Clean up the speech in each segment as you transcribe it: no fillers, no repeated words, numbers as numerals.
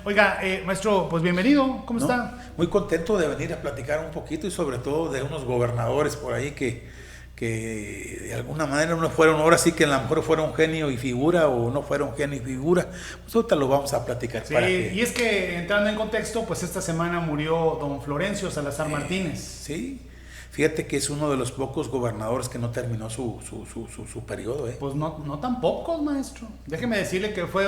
Oiga, maestro, pues bienvenido, ¿cómo está? Muy contento de venir a platicar un poquito y sobre todo de unos gobernadores por ahí que de alguna manera no fueron, ahora sí que a lo mejor fueron genio y figura o no fueron genio y figura. Pues ahorita lo vamos a platicar. Sí, y es que entrando en contexto, pues esta semana murió don Florencio Salazar Martínez. Sí, fíjate que es uno de los pocos gobernadores que no terminó su periodo. Pues no tan pocos, maestro. Déjeme decirle que fue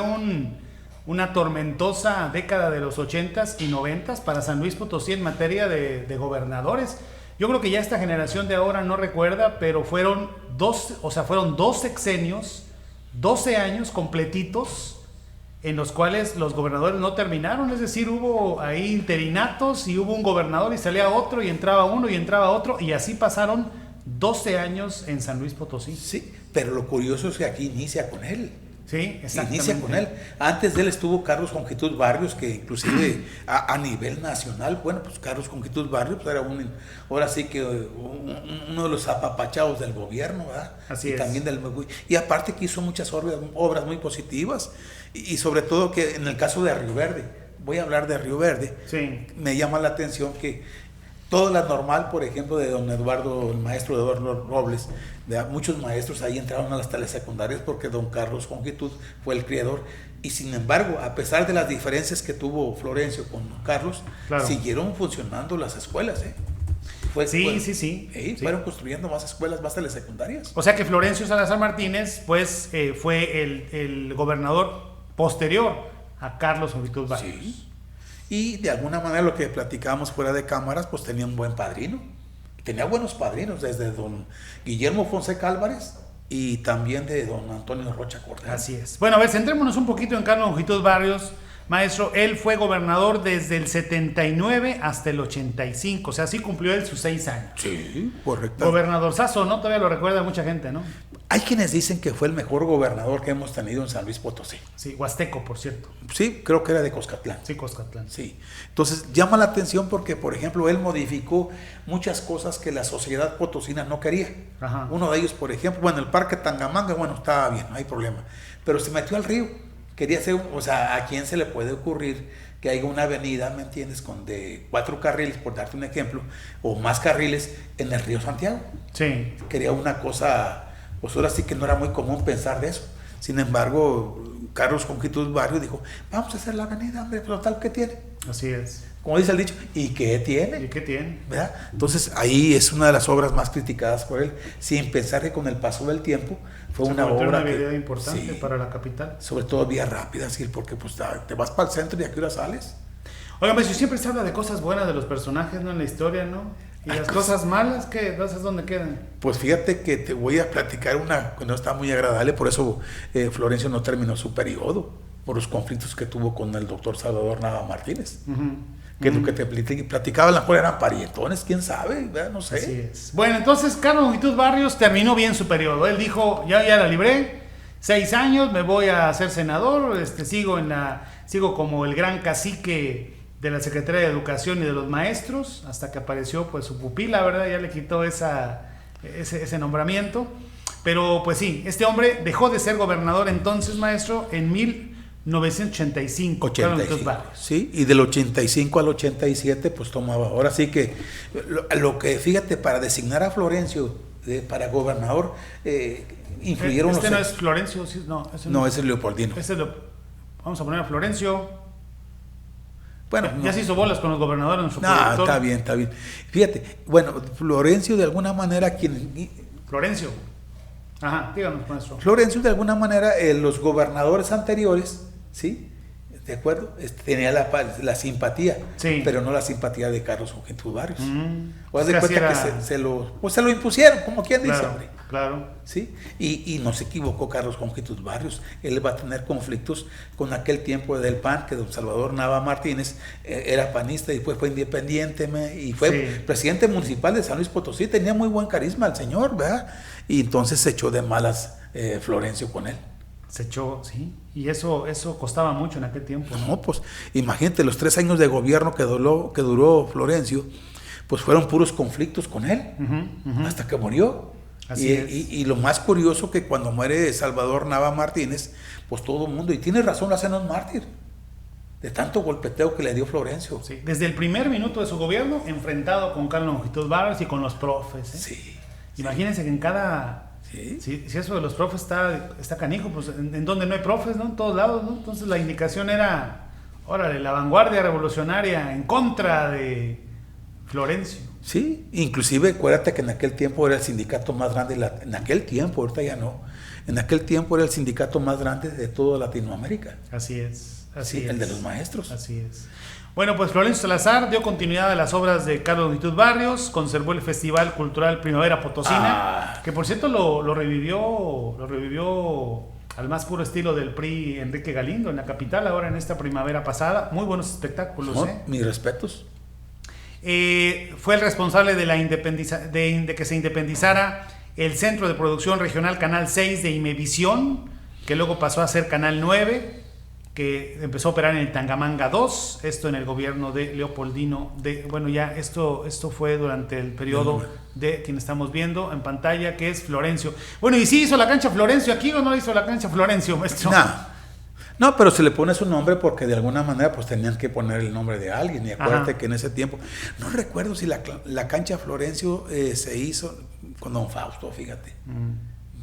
una tormentosa década de los 80s y 90s para San Luis Potosí en materia de gobernadores. Yo creo que ya esta generación de ahora no recuerda, pero fueron dos sexenios, 12 años completitos, en los cuales los gobernadores no terminaron, es decir, hubo ahí interinatos y hubo un gobernador y salía otro y entraba uno y entraba otro, y así pasaron 12 años en San Luis Potosí. Sí, pero lo curioso es que aquí inicia con él. Sí, exactamente. Inicia con él. Antes de él estuvo Carlos Conjitud Barrios, que inclusive a nivel nacional, bueno, pues Carlos Conjitud Barrios pues era ahora sí que uno de los apapachados del gobierno, ¿verdad? Así y es. También y aparte que hizo muchas obras muy positivas, y sobre todo que en el caso de Río Verde, voy a hablar de Río Verde, sí. Me llama la atención que toda la normal, por ejemplo, de don Eduardo, el maestro Eduardo Robles, muchos maestros ahí entraron a las telesecundarias porque don Carlos Conjitud fue el criador, y sin embargo, a pesar de las diferencias que tuvo Florencio con don Carlos, claro, siguieron funcionando las escuelas, Sí. Fueron construyendo más escuelas, más telesecundarias. O sea que Florencio Salazar Martínez, pues, fue el gobernador posterior a Carlos Conjitud Barrios. Sí. Y de alguna manera lo que platicábamos fuera de cámaras, pues tenía un buen padrino. Tenía buenos padrinos, desde don Guillermo Fonseca Álvarez y también de don Antonio Rocha Cordero. Así es. Bueno, a ver, centrémonos un poquito en Carlos Conjitud Barrios. Maestro, él fue gobernador desde el 79 hasta el 85, o sea, sí cumplió él sus 6 años. Sí, correcto. Gobernadorzazo, ¿no? Todavía lo recuerda mucha gente, ¿no? Hay quienes dicen que fue el mejor gobernador que hemos tenido en San Luis Potosí. Sí, huasteco, por cierto. Sí, creo que era de Coscatlán. Sí, Coscatlán. Sí. Entonces llama la atención porque, por ejemplo, él modificó muchas cosas que la sociedad potosina no quería. Ajá. Uno de ellos, por ejemplo, bueno, el Parque Tangamanga, bueno, estaba bien, no hay problema. Pero se metió al río. Quería hacer, o sea, ¿a quién se le puede ocurrir que haya una avenida, ¿me entiendes?, de 4 carriles, por darte un ejemplo, o más carriles en el río Santiago? Sí. Quería una cosa, pues ahora sí que no era muy común pensar de eso. Sin embargo, Carlos Conjitud Barrios dijo, vamos a hacer la avenida, hombre, pero tal que tiene. Así es. Como dice el dicho, ¿y qué tiene? ¿Y qué tiene? ¿Verdad? Entonces ahí es una de las obras más criticadas por él, sin pensar que con el paso del tiempo fue una obra importante, sí, para la capital. Sobre todo vía rápida, ¿sí? Porque pues te vas para el centro y ¿a qué hora sales? Oiga, si siempre se habla de cosas buenas de los personajes, ¿no? En la historia, ¿no? Y las cosas malas, ¿qué? ¿Esas dónde quedan? Pues fíjate que te voy a platicar una que no está muy agradable, por eso Florencio no terminó su periodo, por los conflictos que tuvo con el doctor Salvador Nava Martínez. Que lo que te platicaba, a lo mejor eran parientones, quién sabe, ¿verdad? No sé. Así es. Bueno, entonces Carlos Conjitud Barrios terminó bien su periodo. Él dijo, ya la libré, 6 años, me voy a ser senador, sigo como el gran cacique de la Secretaría de Educación y de los maestros, hasta que apareció pues su pupila, ¿verdad? Ya le quitó ese nombramiento. Pero pues sí, este hombre dejó de ser gobernador entonces, maestro, en 1985. Sí, y del 85 al 87 pues tomaba, ahora sí que lo que, fíjate, para designar a Florencio para gobernador influyeron no es Florencio, no, ese es Leopoldino. Vamos a poner a Florencio. Bueno, ya se hizo bolas con los gobernadores en su proyector. Está bien. Fíjate, bueno, Florencio de alguna manera Florencio. Ajá, díganos, maestro. Florencio de alguna manera, los gobernadores anteriores, ¿sí? ¿De acuerdo? Tenía la simpatía, sí, pero no la simpatía de Carlos Conjitud Barrios. O haz de cuenta que se lo impusieron, como quien dice, hombre. Claro. ¿Sí? Y no se equivocó Carlos Conjitud Barrios. Él va a tener conflictos con aquel tiempo del PAN, que don Salvador Nava Martínez era panista y después fue independiente y fue presidente municipal de San Luis Potosí. Tenía muy buen carisma el señor, ¿verdad? Y entonces se echó de malas Florencio con él. Se echó, sí, y eso costaba mucho en aquel tiempo. No, pues imagínate, los 3 años de gobierno que duró Florencio, pues fueron puros conflictos con él, hasta que murió. Y lo más curioso que cuando muere Salvador Nava Martínez, pues todo el mundo, y tiene razón, lo hacen un mártir. de tanto golpeteo que le dio Florencio. Sí, desde el primer minuto de su gobierno, enfrentado con Carlos Longitud Barrios y con los profes. Sí. Imagínense que en cada... Sí. Si eso de los profes está canijo, pues en donde no hay profes, ¿no? En todos lados, ¿no? Entonces la indicación era, órale, la vanguardia revolucionaria en contra de Florencio. Sí, inclusive acuérdate que en aquel tiempo era el sindicato más grande, en aquel tiempo, ahorita ya no, en aquel tiempo era el sindicato más grande de toda Latinoamérica. Así es, así es. El de los maestros. Así es. Bueno, pues Florencio Salazar dio continuidad a las obras de Carlos Longitud Barrios, conservó el Festival Cultural Primavera Potosina, que por cierto lo revivió al más puro estilo del PRI Enrique Galindo en la capital, ahora en esta primavera pasada. Muy buenos espectáculos. Mis respetos. Fue el responsable de que se independizara el Centro de Producción Regional Canal 6 de Imevisión, que luego pasó a ser Canal 9, que empezó a operar en el Tangamanga 2, esto en el gobierno de Leopoldino. Esto fue durante el periodo de quien estamos viendo en pantalla, que es Florencio. Bueno, ¿y sí hizo la cancha Florencio aquí o no hizo la cancha Florencio, maestro? No, pero se le pone su nombre porque de alguna manera pues tenían que poner el nombre de alguien. Y acuérdate que en ese tiempo, no recuerdo si la cancha Florencio se hizo con don Fausto, fíjate.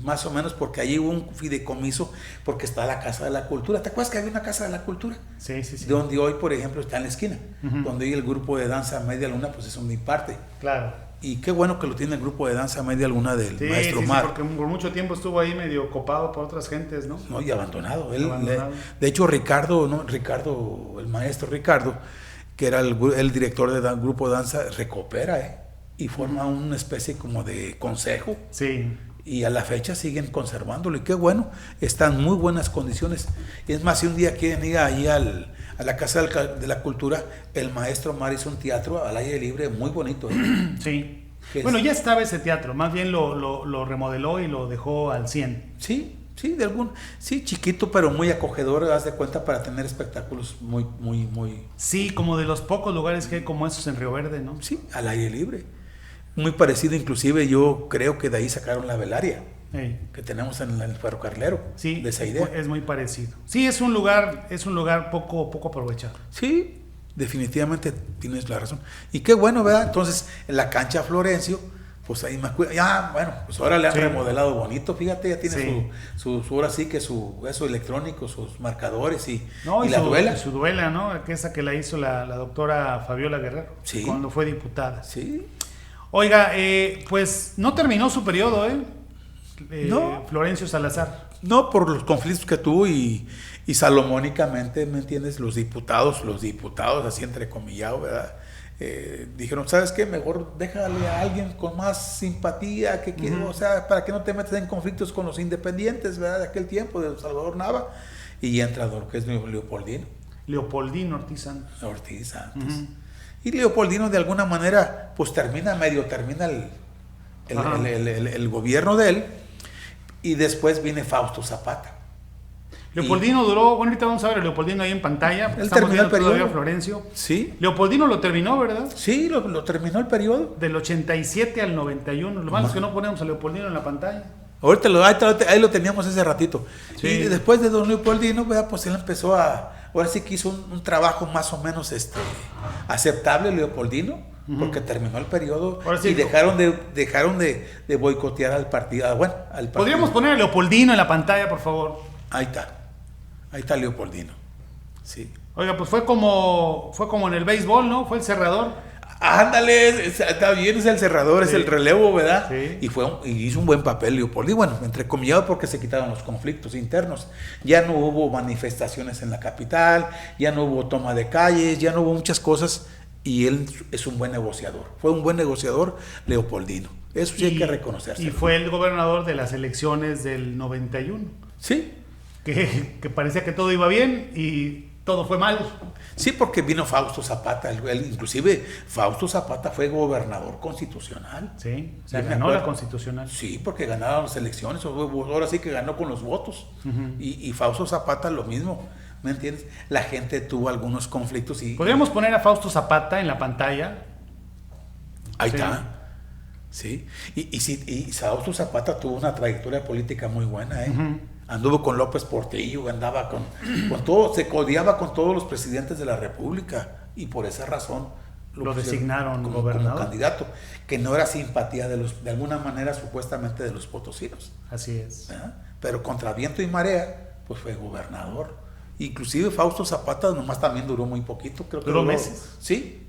Más o menos porque allí hubo un fideicomiso porque está la Casa de la Cultura. ¿Te acuerdas que había una Casa de la Cultura? Sí. Donde hoy, por ejemplo, está en la esquina. Donde hoy el grupo de danza Media Luna pues es un parte. Claro. Y qué bueno que lo tiene el grupo de danza Media Luna del maestro Mar. Sí, porque por mucho tiempo estuvo ahí medio copado por otras gentes, ¿no? No, y abandonado. De hecho, Ricardo, el maestro Ricardo, que era el director del grupo de danza, recupera, y forma una especie como de consejo. Sí. Y a la fecha siguen conservándolo, y qué bueno, están en muy buenas condiciones. Y es más, si un día quieren ir ahí a la Casa de la Cultura, el maestro Mar hizo un teatro al aire libre muy bonito. Sí. Bueno, ya estaba ese teatro, más bien lo remodeló y lo dejó al 100. Sí, chiquito, pero muy acogedor, haz de cuenta, para tener espectáculos muy... Sí, como de los pocos lugares que hay como esos en Río Verde, ¿no? Sí, al aire libre. Muy parecido, inclusive yo creo que de ahí sacaron la velaria que tenemos en el ferrocarrilero. Sí, de esa idea. Es muy parecido. Sí, es un lugar poco aprovechado. Sí, definitivamente tienes la razón. Y qué bueno, ¿verdad? Entonces, en la cancha Florencio, pues ahí pues ahora le han remodelado bonito, fíjate, ya tiene ahora sí que eso electrónico, sus marcadores y la duela. Su duela, ¿no? Que esa que la hizo la doctora Fabiola Guerrero, cuando fue diputada. Sí. Oiga, pues no terminó su periodo, no. Florencio Salazar. No, por los conflictos que tuvo y salomónicamente, ¿me entiendes? Los diputados, así entrecomillado, ¿verdad? Dijeron, ¿sabes qué? Mejor déjale a alguien con más simpatía, o sea, para que no te metas en conflictos con los independientes, ¿verdad? De aquel tiempo, de Salvador Nava, y entra lo que es Leopoldino. Leopoldino Ortiz Santos. Y Leopoldino de alguna manera pues termina el gobierno de él, y después viene Fausto Zapata. Leopoldino duró, bueno, ahorita vamos a ver a Leopoldino ahí en pantalla. Él terminó el periodo. Florencio. Sí. Leopoldino lo terminó, ¿verdad? Sí, lo terminó el periodo. Del 87 al 91. Lo malo es que no ponemos a Leopoldino en la pantalla. Ahorita ahí lo teníamos hace ratito. Sí. Y después de don Leopoldino, pues él empezó ahora sí que hizo un trabajo más o menos aceptable, Leopoldino, porque terminó el periodo y dejaron de boicotear al partido. Al partido. ¿Podríamos poner a Leopoldino en la pantalla, por favor? Ahí está Leopoldino. Sí. Oiga, pues fue como en el béisbol, ¿no? Fue el cerrador. Ándale, está bien, es el cerrador, es el relevo, ¿verdad? Sí. Y hizo un buen papel Leopoldino, bueno, entrecomillado, porque se quitaron los conflictos internos. Ya no hubo manifestaciones en la capital, ya no hubo toma de calles, ya no hubo muchas cosas, y él es un buen negociador. Fue un buen negociador Leopoldino. Eso sí hay que reconocerse. Y fue el gobernador de las elecciones del 91. Sí. Que parecía que todo iba bien y todo fue mal. Sí, porque vino Fausto Zapata, inclusive Fausto Zapata fue gobernador constitucional. Sí, o sea, ganó la constitucional. Sí, porque ganaron las elecciones, ahora sí que ganó con los votos. Y Fausto Zapata lo mismo, ¿me entiendes? La gente tuvo algunos conflictos y... ¿Podríamos poner a Fausto Zapata en la pantalla? Ahí está. Sí, y Fausto Zapata tuvo una trayectoria política muy buena, Anduvo con López Portillo, andaba con todo, se codeaba con todos los presidentes de la República y por esa razón lo designaron como gobernador. candidato, que no era simpatía de alguna manera supuestamente de los potosinos. Así es. ¿Verdad? Pero contra viento y marea, pues fue gobernador. Inclusive Fausto Zapata nomás también duró muy poquito, creo que duró meses. Sí,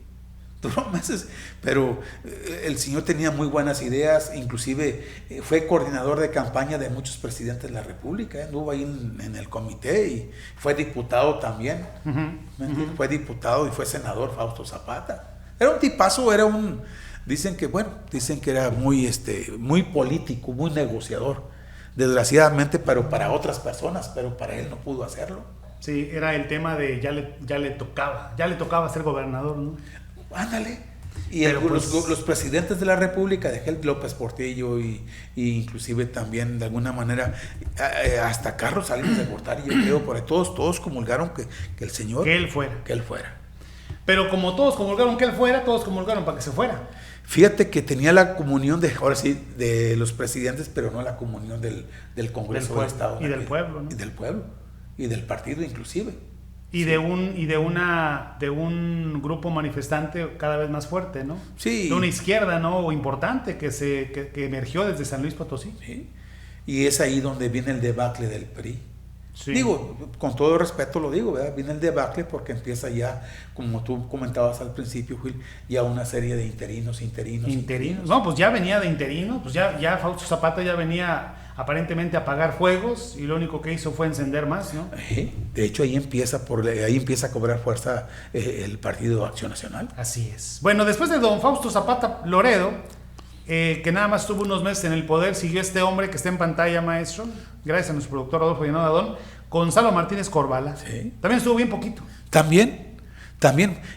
duró meses, pero el señor tenía muy buenas ideas, inclusive fue coordinador de campaña de muchos presidentes de la República, anduvo ahí en el comité y fue diputado también. Fue diputado y fue senador Fausto Zapata. Era un tipazo, dicen que era muy político, muy negociador, desgraciadamente, pero para otras personas, pero para él no pudo hacerlo. Sí, era el tema de ya le tocaba ser gobernador, ¿no? Ándale. Y los presidentes de la República, de López Portillo y inclusive también de alguna manera hasta Carlos Salinas de Gortari, yo creo, por ahí todos comulgaron que el señor que él fuera. Pero como todos comulgaron que él fuera, todos comulgaron para que se fuera. Fíjate que tenía la comunión de los presidentes, pero no la comunión del Congreso del Estado. Y del pueblo, ¿no? Y del pueblo. Y del partido inclusive. Y de un grupo manifestante cada vez más fuerte, ¿no? Sí. De una izquierda, ¿no? Importante que emergió desde San Luis Potosí. Sí. Y es ahí donde viene el debacle del PRI. Sí. Digo, con todo respeto lo digo, ¿verdad? Viene el debacle porque empieza ya, como tú comentabas al principio, Gil, ya una serie de interinos. No, pues ya venía de interino, pues ya Fausto Zapata ya venía aparentemente a apagar fuegos y lo único que hizo fue encender más, ¿no? De hecho, ahí empieza a cobrar fuerza el Partido Acción Nacional. Así es. Bueno, después de don Fausto Zapata Loredo, que nada más estuvo unos meses en el poder, siguió este hombre que está en pantalla, maestro, gracias a nuestro productor Rodolfo Llanado Adón, Gonzalo Martínez Corvala. Sí. También estuvo bien poquito. También,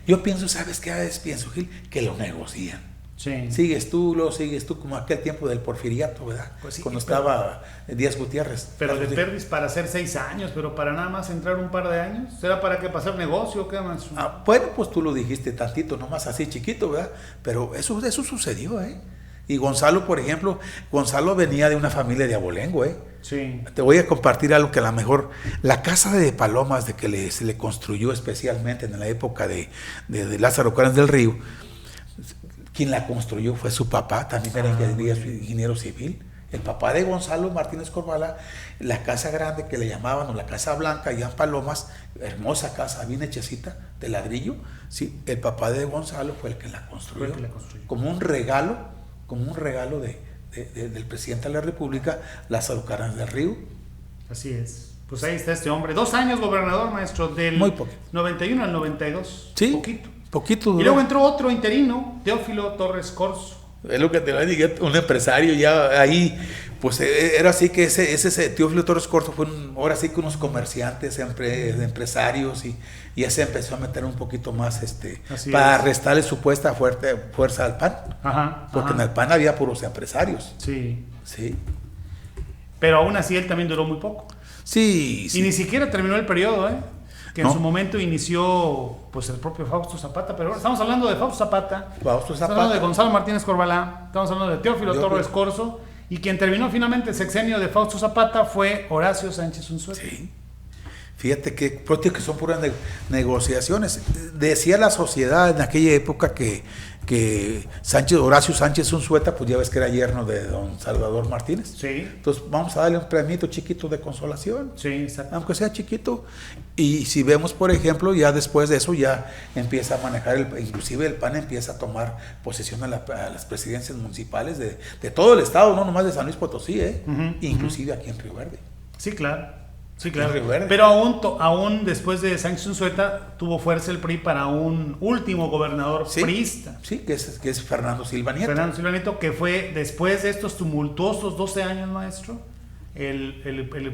yo pienso, ¿sabes qué? A veces pienso, Gil, que lo negocian. Sí. Sigues tú, como aquel tiempo del porfiriato, ¿verdad? Pues sí, cuando estaba Díaz Gutiérrez. Pero de perdis para hacer 6 años, pero para nada más entrar un par de años. ¿Será para qué pasar negocio o qué más? Bueno, pues tú lo dijiste tantito, nomás así chiquito, ¿verdad? Pero eso sucedió, ¿eh? Y Gonzalo, por ejemplo, venía de una familia de abolengo, ¿eh? Sí. Te voy a compartir algo que a lo mejor la casa de Palomas se le construyó especialmente en la época de Lázaro Cárdenas del Río. Quien la construyó fue su papá, también era ingeniero civil. El papá de Gonzalo Martínez Corvala, la casa grande que le llamaban, o la casa blanca, allá en Palomas, hermosa casa, bien hechecita, de ladrillo. Sí, el papá de Gonzalo fue el que la construyó. Como un regalo del presidente de la República, Lázaro Cárdenas del Río. Así es. Pues ahí está este hombre. 2 años gobernador, maestro, del 91 al 92. Sí, poquito duró. Y luego entró otro interino, Teófilo Torres Corzo. Es lo que te dije, un empresario ya ahí, pues era así que ese Teófilo Torres Corzo fue ahora sí que unos comerciantes, empresarios, y ya se empezó a meter un poquito más para restarle supuesta fuerza al PAN. Porque en el PAN había puros empresarios. Sí. Sí. Pero aún así él también duró muy poco. Sí. Y ni siquiera terminó el periodo, que en su momento inició pues el propio Fausto Zapata, pero ahora estamos hablando de Fausto Zapata, estamos hablando de Gonzalo Martínez Corvala, estamos hablando de Teófilo Torres Corzo, y quien terminó finalmente el sexenio de Fausto Zapata fue Horacio Sánchez Unzueta. Sí. Fíjate que son puras negociaciones. Decía la sociedad en aquella época que Horacio Sánchez Unzueta, pues ya ves que era yerno de don Salvador Martínez. Sí. Entonces vamos a darle un premito chiquito de consolación. Sí, exacto. Aunque sea chiquito. Y si vemos, por ejemplo, ya después de eso ya empieza a manejar, inclusive el PAN empieza a tomar posesión a las presidencias municipales de todo el estado, no nomás de San Luis Potosí, inclusive aquí en Río Verde. Sí, claro. Sí, claro. Pero aún después de Sánchez Unzueta tuvo fuerza el PRI para un último gobernador priista. Sí, que es Fernando Silva Nieto. Fernando Silva Nieto, que fue después de estos tumultuosos 12 años, maestro, el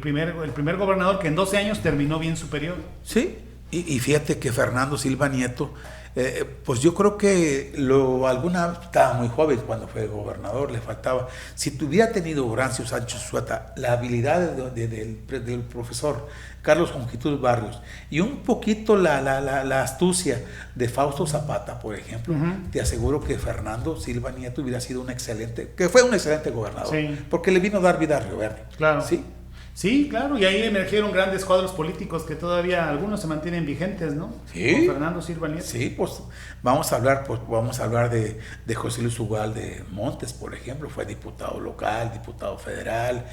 primer gobernador que en 12 años terminó bien su periodo. Sí, y fíjate que Fernando Silva Nieto, pues yo creo que estaba muy joven cuando fue gobernador, le faltaba. Si tuviera tenido Horacio Sánchez Unzueta la habilidad del profesor Carlos Conjitud Barrios y un poquito la astucia de Fausto Zapata, por ejemplo, te aseguro que Fernando Silva Nieto hubiera sido fue un excelente gobernador, porque le vino a dar vida a Río Verde. Claro. ¿Sí? Sí, claro, y ahí emergieron grandes cuadros políticos que todavía algunos se mantienen vigentes, ¿no? Sí. Con Fernando Silva Nieto. Sí, pues vamos a hablar de José Luis Ugalde Montes, por ejemplo, fue diputado local, diputado federal,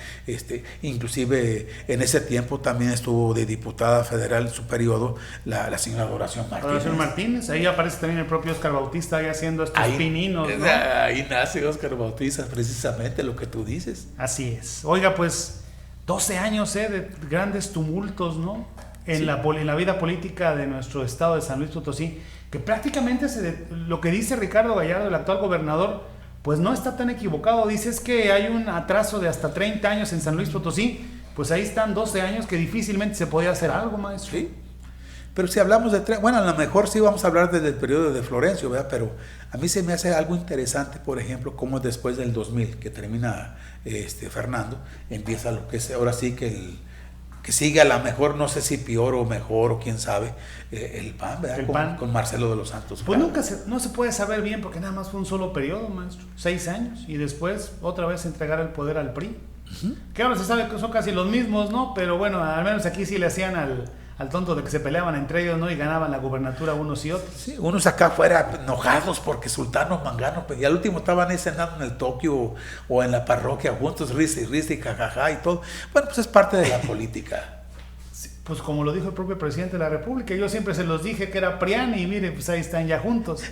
inclusive en ese tiempo también estuvo de diputada federal en su periodo la señora Doración Martínez. Doración Martínez, ahí aparece también el propio Óscar Bautista ahí haciendo estos pininos, ¿no? Ahí nace Óscar Bautista, precisamente lo que tú dices. Así es. Oiga, pues 12 años de grandes tumultos, ¿no? En la vida política de nuestro estado de San Luis Potosí, que prácticamente lo que dice Ricardo Gallardo, el actual gobernador, pues no está tan equivocado. Dice es que hay un atraso de hasta 30 años en San Luis Potosí, pues ahí están 12 años que difícilmente se podía hacer algo, maestro. Sí, pero si hablamos bueno, a lo mejor sí vamos a hablar desde el periodo de Florencio, ¿verdad? Pero a mí se me hace algo interesante, por ejemplo, cómo después del 2000, que termina Fernando, empieza lo que es ahora sí que sigue a lo mejor, no sé si peor o mejor o quién sabe, el PAN, ¿verdad? PAN. Con Marcelo de los Santos. Pues no se puede saber bien porque nada más fue un solo periodo, maestro, 6 años, y después otra vez entregar el poder al PRI. Que ahora se sabe que son casi los mismos, ¿no? Pero bueno, al menos aquí sí le hacían al tonto de que se peleaban entre ellos, ¿no? Y ganaban la gubernatura unos y otros. Sí, unos acá afuera enojados porque Sultano Mangano, y al último estaban cenando en el Tokio o en la parroquia juntos, risa y jajaja y todo. Bueno, pues es parte de la política. Sí, pues como lo dijo el propio presidente de la República, yo siempre se los dije que era PRIAN y mire, pues ahí están ya juntos.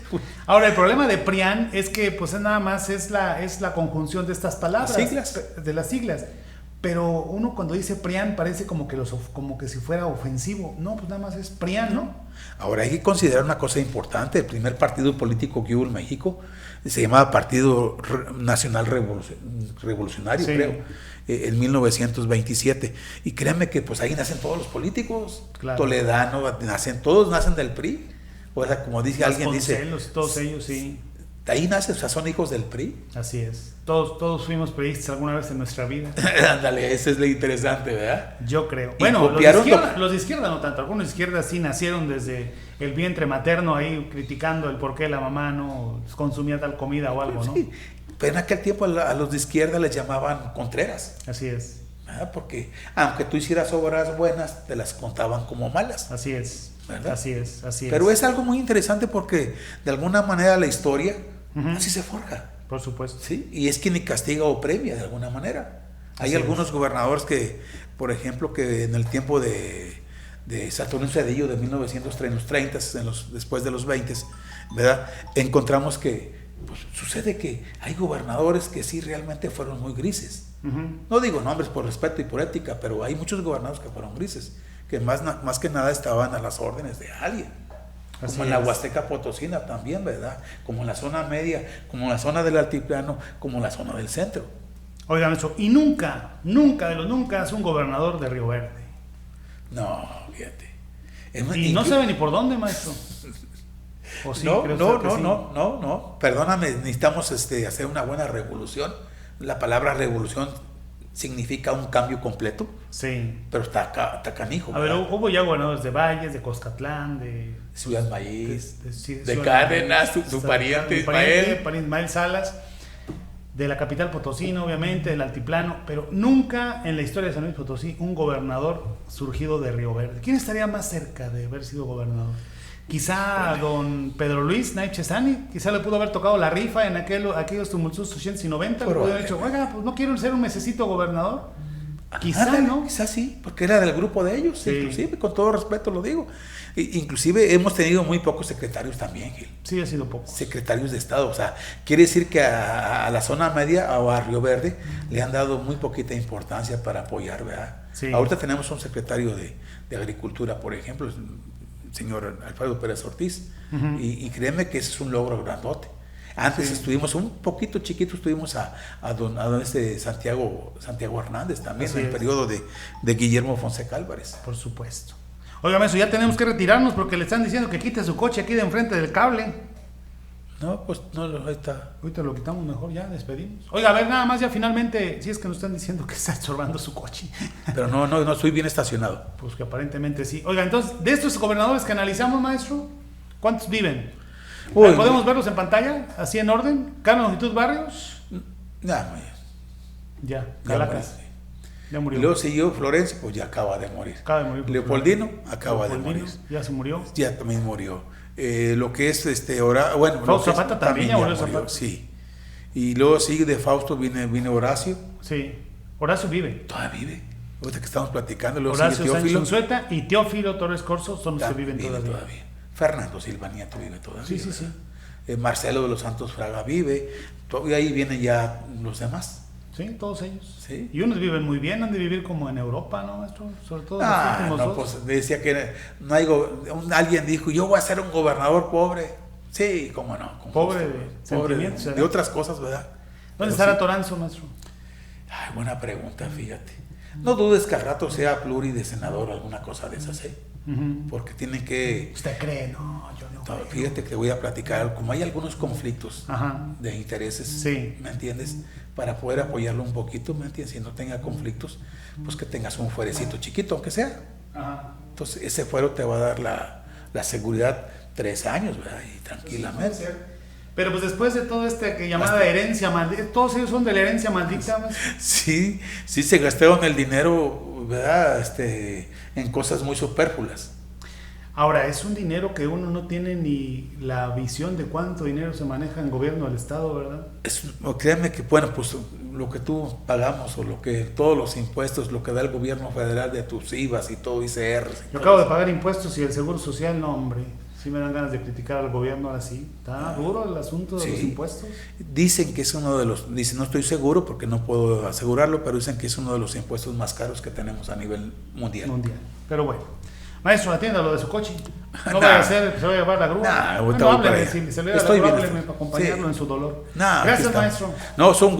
Ahora, el problema de PRIAN es que pues nada más es la conjunción de estas palabras. De las siglas. Pero uno cuando dice PRIAN parece como que si fuera ofensivo. No, pues nada más es PRIAN, ¿no? Ahora hay que considerar una cosa importante. El primer partido político que hubo en México se llamaba Partido Nacional Revolucionario, sí, creo, en 1927. Y créanme que pues ahí nacen todos los políticos. Claro. Toledano, todos nacen del PRI. O sea, como dice alguien, dice... Todos ellos, sí. Ahí nacen, o sea, son hijos del PRI. Así es. Todos fuimos priistas alguna vez en nuestra vida. Ándale, eso es lo interesante, ¿verdad? Yo creo. Y bueno, los de izquierda no tanto. Algunos de izquierda sí nacieron desde el vientre materno ahí criticando el por qué la mamá no consumía tal comida o algo, ¿no? Sí. Pero en aquel tiempo a los de izquierda les llamaban contreras. Así es. Porque aunque tú hicieras obras buenas, te las contaban como malas. Así es. ¿Verdad? Así es. Pero es algo muy interesante porque de alguna manera la historia así se forja. Por supuesto. Sí, y es quien ni castiga o premia de alguna manera. Hay algunos gobernadores que, por ejemplo, que en el tiempo de Saturnino Cedillo de 1930, después de los 20, ¿verdad? Encontramos que pues, sucede que hay gobernadores que sí realmente fueron muy grises. No digo nombres por respeto y por ética, pero hay muchos gobernadores que fueron grises, que más que nada estaban a las órdenes de alguien. Como en la Huasteca Potosina también, ¿verdad? Como en la zona media, como en la zona del altiplano, como en la zona del centro. Oigan eso, y nunca es un gobernador de Río Verde. No, fíjate. Y no sabe ni por dónde, maestro. ¿O sí? No. Perdóname, necesitamos hacer una buena revolución. La palabra revolución significa un cambio completo. Sí. Pero está canijo. A ver, hubo ya gobernadores de Valles, de Coscatlán, de Ciudad Maíz, de Cárdenas, tu pariente Ismael Salas, de la capital Potosina, obviamente, del altiplano, pero nunca en la historia de San Luis Potosí un gobernador surgido de Río Verde. ¿Quién estaría más cerca de haber sido gobernador? Quizá don Pedro Luis Naip Chesani, quizá le pudo haber tocado la rifa en aquellos tumultuosos 80 y 90, le pudo haber dicho, oiga, pues no quiero ser un mesecito gobernador. Quizá, ¿no? Quizá sí, porque era del grupo de ellos, sí. Inclusive, con todo respeto lo digo. Inclusive hemos tenido muy pocos secretarios también, Gil. Sí, ha sido poco. Secretarios de Estado, o sea, quiere decir que a la zona media o a Río Verde le han dado muy poquita importancia para apoyar, ¿verdad? Sí. Ahorita tenemos un secretario de Agricultura, por ejemplo, el señor Alfredo Pérez Ortiz, y créeme que ese es un logro grandote. Antes estuvimos un poquito chiquitos, estuvimos a don Santiago Hernández también, en el periodo de Guillermo Fonseca Álvarez. Por supuesto. Óigame, eso ya tenemos que retirarnos porque le están diciendo que quite su coche aquí de enfrente del cable. No, pues no, ahí está. Ahorita lo quitamos mejor, ya despedimos. Oiga, a ver, nada más ya finalmente, si es que nos están diciendo que está estorbando su coche. Pero no estoy bien estacionado. Pues que aparentemente sí. Oiga, entonces, de estos gobernadores que analizamos, maestro, ¿cuántos viven? ¿Podemos verlos en pantalla? ¿Así en orden? ¿Carlos Longitud Barrios? Ya, Calacas. Ya murió. Y luego siguió Florencio, pues ya acaba de morir. Acaba de morir. Leopoldino acaba de morir. Ya se murió. Ya también murió. Lo que es bueno, Fausto Zapata también ya murió. Zapata. Sí. Y luego sigue de Fausto, viene Horacio. Sí. Horacio vive. Todavía vive. Ahorita que estamos platicando, luego Horacio sigue Teófilo. Sánchez Unzueta y Teófilo Torres Corzo son los que viven todavía. Fernando Silva Nieto vive todavía. Sí. Marcelo de los Santos Fraga vive. Y ahí vienen ya los demás. Sí, todos ellos. Sí. Y unos viven muy bien, han de vivir como en Europa, ¿no, maestro? Sobre todo en los últimos pues decía que no hay alguien dijo, yo voy a ser un gobernador pobre. Sí, cómo no. Pobre de sentimientos. De otras cosas, ¿verdad? ¿Dónde estará Toranzo, maestro? Ay, buena pregunta, fíjate. No dudes que al rato sea pluri de senador o alguna cosa de esas, ¿eh? Porque tienen que... ¿Usted cree? No, yo no creo. Fíjate que te voy a platicar, como hay algunos conflictos de intereses, sí. ¿me entiendes? Para poder apoyarlo un poquito, ¿me entiendes? Si no tenga conflictos, pues que tengas un fuerecito chiquito, aunque sea. Entonces, ese fuero te va a dar la seguridad 3 años, ¿verdad? Y tranquilamente. Sí, pero pues después de todo que llamada herencia maldita, todos ellos son de la herencia maldita, maestro. Sí, se gastaron el dinero, ¿verdad? En cosas muy superfluas. Ahora, es un dinero que uno no tiene ni la visión de cuánto dinero se maneja en gobierno del Estado, ¿verdad? Créeme que, bueno, pues lo que tú pagamos o todos los impuestos, lo que da el gobierno federal de tus IVAs y todo, ICR. Yo acabo de pagar impuestos y el Seguro Social, no, hombre. Sí me dan ganas de criticar al gobierno ahora sí. Está duro el asunto de los impuestos. Dicen que es uno de los, no estoy seguro porque no puedo asegurarlo, pero dicen que es uno de los impuestos más caros que tenemos a nivel mundial. Pero bueno. Maestro, atienda lo de su coche. No vaya a ser que se vaya a llevar la grúa. Hábleme, si se le da la grúa, hábleme para acompañarlo en su dolor. Gracias, maestro. No, son